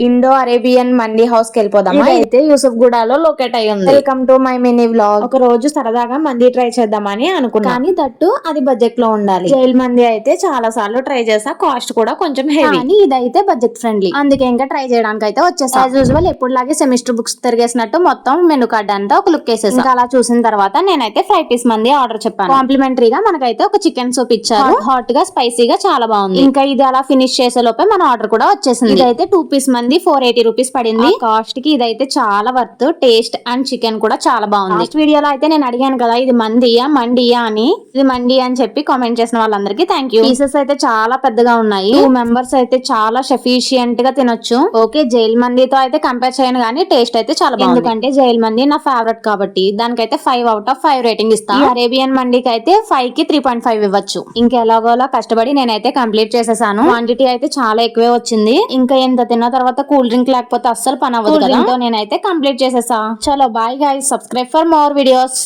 Indo Arabian mandi house కి వెళ్ళిపోదామా. అయితే యూసుఫ్ గూడలో లొకేట్ అయ్యి ఉంది. Welcome to my mini vlog. ఒక రోజు సరదాగా మందీ ట్రై చేద్దామని అనుకున్నా, కానీ దట్టు అది బడ్జెట్ లో ఉండాలి. జైల్ మందీ అయితే చాలా సార్లు ట్రై చేసా, కాస్ట్ కూడా కొంచెం హెవీ. కానీ ఇదైతే బడ్జెట్ ఫ్రెండ్లీ, అందుకే ఇంకా ట్రై చేయడానికి అయితే వచ్చేసా. యాజ్ యూజువల్ ఎప్పుడులాగే సెమిస్టర్ బుక్స్ తిరిగేసినట్టు మొత్తం మెనూ కార్డ్ అంతా ఒక లుక్ వేసేసా. ఇంకా అలా చూసిన తర్వాత నేనైతే ఫ్రై పీస్ మందీ ఆర్డర్ చెప్పాను. కాంప్లిమెంటరీగా మనకైతే ఒక చికెన్ సూప్ ఇచ్చారు. హాట్ గా స్పైసీగా చాలా బాగుంది. ఇంకా ఇది అలా ఫినిష్ చేసే లోపే మన ఆర్డర్ కూడా వచ్చేసింది. ఇదైతే 2 పీస్ మందీ 480 రూపీస్ పడింది. కాస్ట్ కి ఇదైతే చాలా వర్త్. టేస్ట్ అండ్ చికెన్ కూడా చాలా బాగుంది. లాస్ట్ వీడియోలో అయితే నేను అడిగాను కదా ఇది మండియా మండియా అని. ఇది మండి అని చెప్పి కామెంట్ చేసిన వాళ్ళందరికీ థ్యాంక్ యూ. పీసెస్ అయితే చాలా పెద్దగా ఉన్నాయి. 2 మెంబర్స్ అయితే చాలా సఫిషియంట్ గా తినొచ్చు. ఓకే, జైల్ మందీతో అయితే కంపేర్ చేయను కానీ టేస్ట్ అయితే చాలా బాగుంది. ఎందుకంటే జైల్ మందీ నా ఫేవరెట్ కాబట్టి దానికైతే 5 out of 5 రేటింగ్ ఇస్తాను. అరేబియన్ మండీకి అయితే 5 కి 3.5 ఇవ్వచ్చు. ఇంకా ఎలాగోలా కష్టపడి నేనైతే కంప్లీట్ చేసేసాను. క్వాంటిటీ అయితే చాలా ఎక్కువే వచ్చింది. ఇంకా ఎంత తిన్న తర్వాత కూల్ డ్రింక్ లేకపోతే అస్సలు పని అవ్వదు కదా. నేనైతే కంప్లీట్ చేసేసా. చలో bye guys, subscribe for more videos.